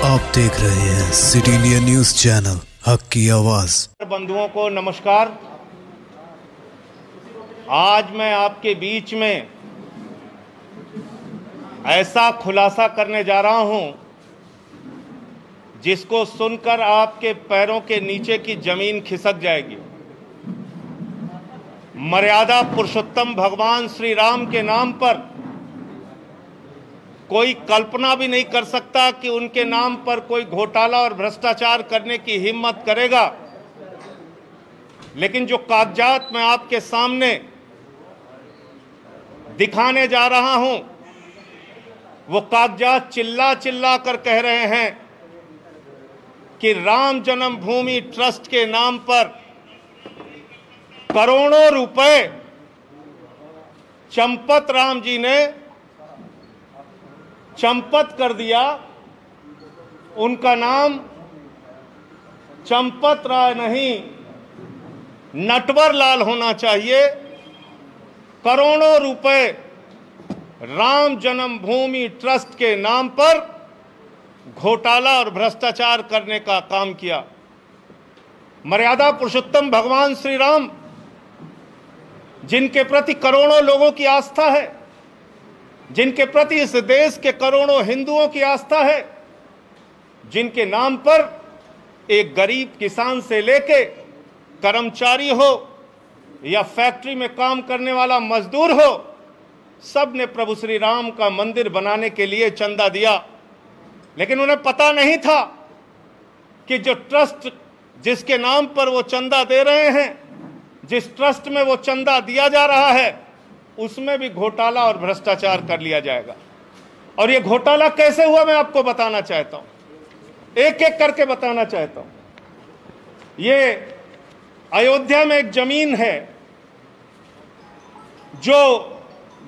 आप देख रहे हैं सिटी इंडिया न्यूज चैनल, हक की आवाज। बंधुओं को नमस्कार। आज मैं आपके बीच में ऐसा खुलासा करने जा रहा हूं जिसको सुनकर आपके पैरों के नीचे की जमीन खिसक जाएगी। मर्यादा पुरुषोत्तम भगवान श्री राम के नाम पर कोई कल्पना भी नहीं कर सकता कि उनके नाम पर कोई घोटाला और भ्रष्टाचार करने की हिम्मत करेगा। लेकिन जो कागजात मैं आपके सामने दिखाने जा रहा हूं, वो कागजात चिल्ला चिल्ला कर कह रहे हैं कि राम जन्मभूमि ट्रस्ट के नाम पर करोड़ों रुपए चंपत राम जी ने चंपत कर दिया। उनका नाम चंपत राय नहीं, नटवर लाल होना चाहिए। करोड़ों रुपए राम जन्मभूमि ट्रस्ट के नाम पर घोटाला और भ्रष्टाचार करने का काम किया। मर्यादा पुरुषोत्तम भगवान श्री राम, जिनके प्रति करोड़ों लोगों की आस्था है, जिनके प्रति इस देश के करोड़ों हिंदुओं की आस्था है, जिनके नाम पर एक गरीब किसान से लेके कर्मचारी हो या फैक्ट्री में काम करने वाला मजदूर हो, सब ने प्रभु श्री राम का मंदिर बनाने के लिए चंदा दिया। लेकिन उन्हें पता नहीं था कि जो ट्रस्ट जिसके नाम पर वो चंदा दे रहे हैं, जिस ट्रस्ट में वो चंदा दिया जा रहा है, उसमें भी घोटाला और भ्रष्टाचार कर लिया जाएगा। और ये घोटाला कैसे हुआ मैं आपको बताना चाहता हूं, एक एक करके बताना चाहता हूं। ये अयोध्या में एक जमीन है जो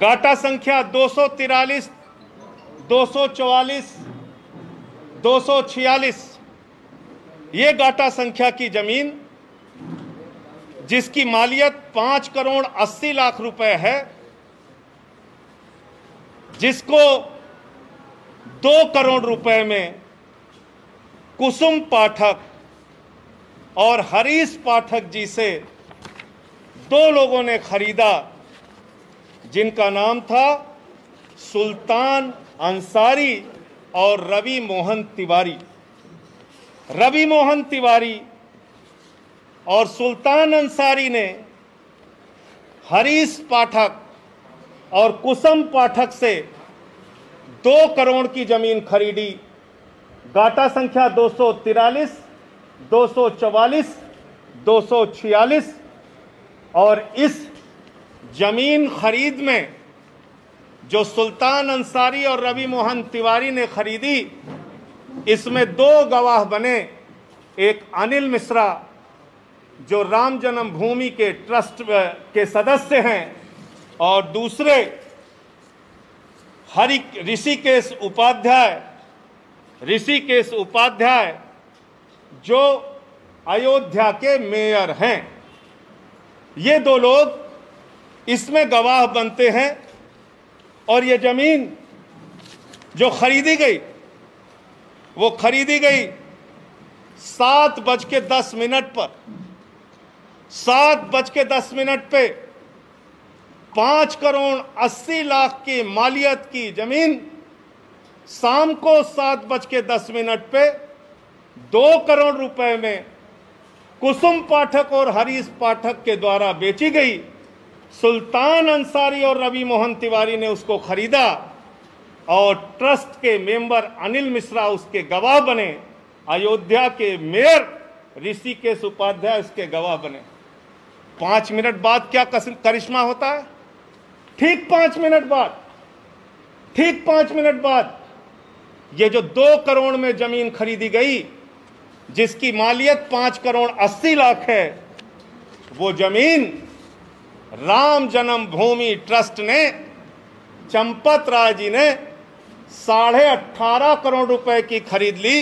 गाटा संख्या 243, 244, 246, ये गाटा संख्या की जमीन, जिसकी मालियत 5 करोड़ 80 लाख रुपए है, जिसको 2 करोड़ रुपए में कुसुम पाठक और हरीश पाठक जी से 2 लोगों ने खरीदा, जिनका नाम था सुल्तान अंसारी और रवि मोहन तिवारी। रवि मोहन तिवारी और सुल्तान अंसारी ने हरीश पाठक और कुसुम पाठक से 2 करोड़ की जमीन खरीदी। गाटा संख्या 243, 244, 246। और इस जमीन खरीद में जो सुल्तान अंसारी और रवि मोहन तिवारी ने खरीदी, इसमें 2 गवाह बने। एक अनिल मिश्रा, जो राम जन्मभूमि के ट्रस्ट के सदस्य हैं, और दूसरे ऋषिकेश उपाध्याय, जो अयोध्या के मेयर हैं। ये 2 लोग इसमें गवाह बनते हैं। और ये जमीन जो खरीदी गई, वो खरीदी गई 7:10 पर। 7:10 पे 5 करोड़ 80 लाख की मालियत की जमीन शाम को 7:10 पे 2 करोड़ रुपए में कुसुम पाठक और हरीश पाठक के द्वारा बेची गई। सुल्तान अंसारी और रवि मोहन तिवारी ने उसको खरीदा और ट्रस्ट के मेंबर अनिल मिश्रा उसके गवाह बने। अयोध्या के मेयर ऋषिकेश उपाध्याय उसके गवाह बने। 5 मिनट बाद क्या करिश्मा होता है? ठीक 5 मिनट बाद ये जो 2 करोड़ में जमीन खरीदी गई, जिसकी मालियत 5 करोड़ 80 लाख है, वो जमीन राम जन्मभूमि ट्रस्ट ने, चंपत राय जी ने 18.5 करोड़ रुपए की खरीद ली।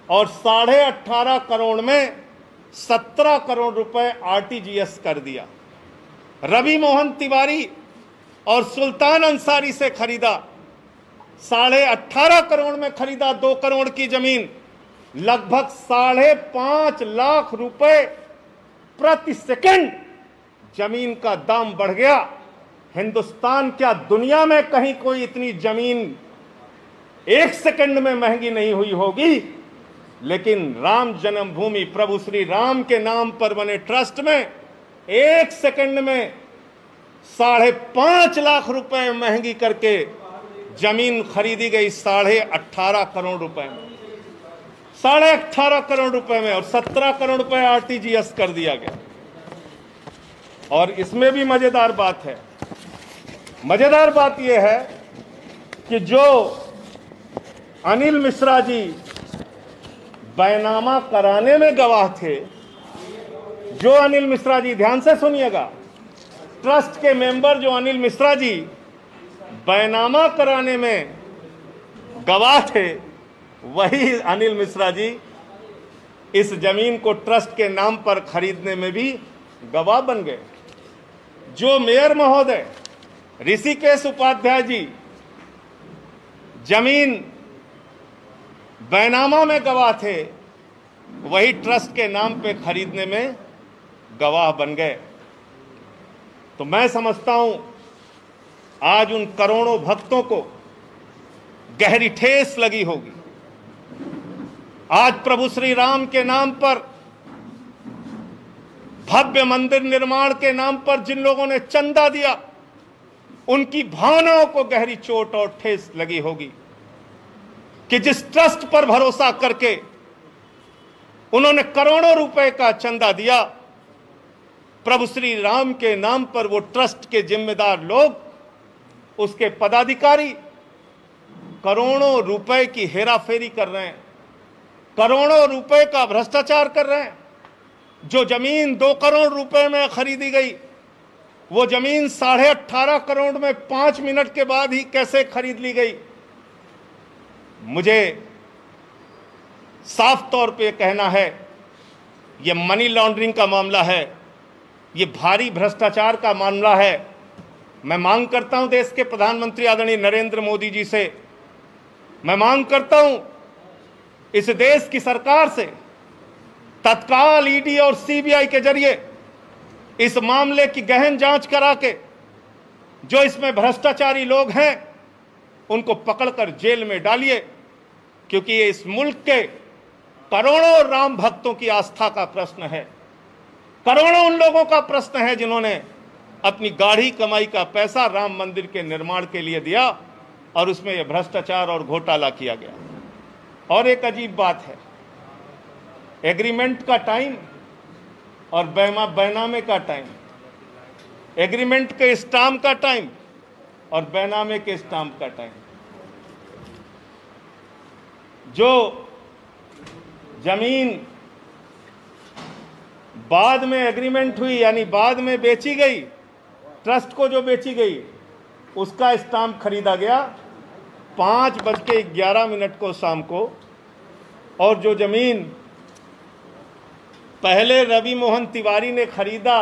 और 18.5 करोड़ में 17 करोड़ रुपए आरटीजीएस कर दिया। रवि मोहन तिवारी और सुल्तान अंसारी से खरीदा 18.5 करोड़ में खरीदा 2 करोड़ की जमीन, लगभग 5.5 लाख रुपए प्रति सेकंड जमीन का दाम बढ़ गया। हिंदुस्तान क्या दुनिया में कहीं कोई इतनी जमीन 1 सेकंड में महंगी नहीं हुई होगी, लेकिन राम जन्मभूमि प्रभु श्री राम के नाम पर बने ट्रस्ट में 1 सेकंड में 5.5 लाख रुपए महंगी करके जमीन खरीदी गई 18.5 करोड़ रुपए में, 18.5 करोड़ रुपए में, और 17 करोड़ रुपए आरटीजीएस कर दिया गया। और इसमें भी मजेदार बात है, मजेदार बात यह है कि जो अनिल मिश्रा जी बैनामा कराने में गवाह थे, जो अनिल मिश्रा जी, ध्यान से सुनिएगा, ट्रस्ट के मेंबर जो अनिल मिश्रा जी बैनामा कराने में गवाह थे, वही अनिल मिश्रा जी इस जमीन को ट्रस्ट के नाम पर खरीदने में भी गवाह बन गए। जो मेयर महोदय ऋषिकेश उपाध्याय जी जमीन बैनामा में गवाह थे, वही ट्रस्ट के नाम पे खरीदने में गवाह बन गए। तो मैं समझता हूं आज उन करोड़ों भक्तों को गहरी ठेस लगी होगी। आज प्रभु श्री राम के नाम पर, भव्य मंदिर निर्माण के नाम पर जिन लोगों ने चंदा दिया, उनकी भावनाओं को गहरी चोट और ठेस लगी होगी कि जिस ट्रस्ट पर भरोसा करके उन्होंने करोड़ों रुपए का चंदा दिया, प्रभु श्री राम के नाम पर वो ट्रस्ट के जिम्मेदार लोग, उसके पदाधिकारी करोड़ों रुपए की हेराफेरी कर रहे हैं, करोड़ों रुपए का भ्रष्टाचार कर रहे हैं। जो जमीन 2 करोड़ रुपए में खरीदी गई, वो जमीन 18.5 करोड़ में 5 मिनट के बाद ही कैसे खरीद ली गई। मुझे साफ तौर पे कहना है, ये मनी लॉन्ड्रिंग का मामला है, ये भारी भ्रष्टाचार का मामला है। मैं मांग करता हूं देश के प्रधानमंत्री आदरणीय नरेंद्र मोदी जी से, मैं मांग करता हूं इस देश की सरकार से, तत्काल ईडी और सीबीआई के जरिए इस मामले की गहन जांच करा के जो इसमें भ्रष्टाचारी लोग हैं उनको पकड़कर जेल में डालिए, क्योंकि ये इस मुल्क के करोड़ों राम भक्तों की आस्था का प्रश्न है, करोड़ों उन लोगों का प्रश्न है जिन्होंने अपनी गाढ़ी कमाई का पैसा राम मंदिर के निर्माण के लिए दिया और उसमें यह भ्रष्टाचार और घोटाला किया गया। और एक अजीब बात है, एग्रीमेंट का टाइम और बैनामे का टाइम, एग्रीमेंट के स्टाम्प का टाइम और बैनामे के स्टाम्प का टाइम। जो जमीन बाद में एग्रीमेंट हुई, यानी बाद में बेची गई, ट्रस्ट को जो बेची गई, उसका स्टाम्प खरीदा गया 5:11 को शाम को, और जो जमीन पहले रवि मोहन तिवारी ने खरीदा,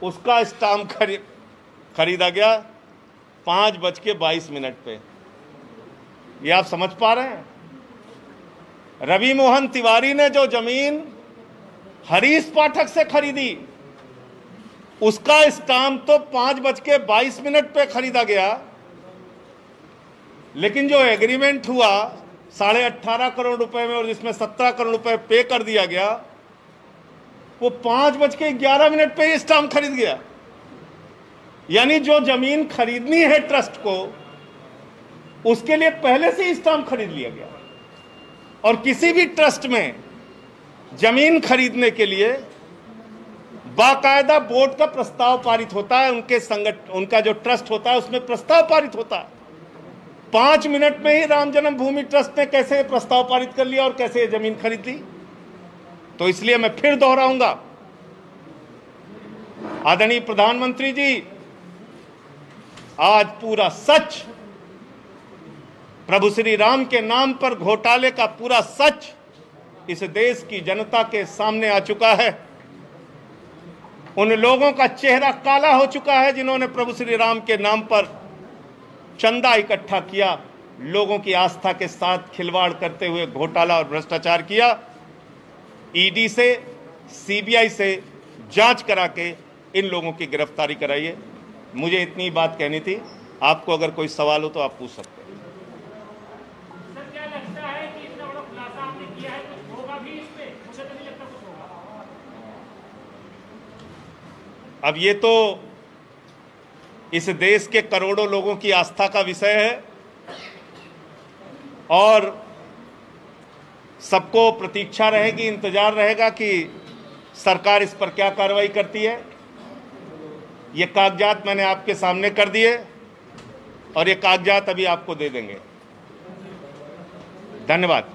उसका स्टाम्प खरीदा गया 5:22 पे। ये आप समझ पा रहे हैं? रवि मोहन तिवारी ने जो जमीन हरीश पाठक से खरीदी, उसका स्टाम्प तो 5:22 पे खरीदा गया, लेकिन जो एग्रीमेंट हुआ 18.5 करोड़ रुपए में और जिसमें 17 करोड़ रुपए पे कर दिया गया, वो 5:11 पे स्टाम्प खरीद गया। यानी जो जमीन खरीदनी है ट्रस्ट को, उसके लिए पहले से ही स्टाम्प खरीद लिया गया। और किसी भी ट्रस्ट में जमीन खरीदने के लिए बाकायदा बोर्ड का प्रस्ताव पारित होता है, उनका जो ट्रस्ट होता है उसमें प्रस्ताव पारित होता है। 5 मिनट में ही राम जन्मभूमि ट्रस्ट ने कैसे प्रस्ताव पारित कर लिया और कैसे जमीन खरीद ली। तो इसलिए मैं फिर दोहराऊंगा, आदरणीय प्रधानमंत्री जी, आज पूरा सच, प्रभु श्री राम के नाम पर घोटाले का पूरा सच इस देश की जनता के सामने आ चुका है। उन लोगों का चेहरा काला हो चुका है जिन्होंने प्रभु श्री राम के नाम पर चंदा इकट्ठा किया, लोगों की आस्था के साथ खिलवाड़ करते हुए घोटाला और भ्रष्टाचार किया। ईडी से, सीबीआई से जांच करा के इन लोगों की गिरफ्तारी कराइए। मुझे इतनी बात कहनी थी। आपको अगर कोई सवाल हो तो आप पूछ सकते हैं। सर, क्या लगता है कि इतना बड़ा खुलासा आपने किया है, कुछ होगा भी इस पे? मुझे तो नहीं लगता कुछ होगा। अब ये तो इस देश के करोड़ों लोगों की आस्था का विषय है और सबको प्रतीक्षा रहेगी, इंतजार रहेगा कि सरकार इस पर क्या कार्रवाई करती है। ये कागजात मैंने आपके सामने कर दिए और ये कागजात अभी आपको दे देंगे। धन्यवाद।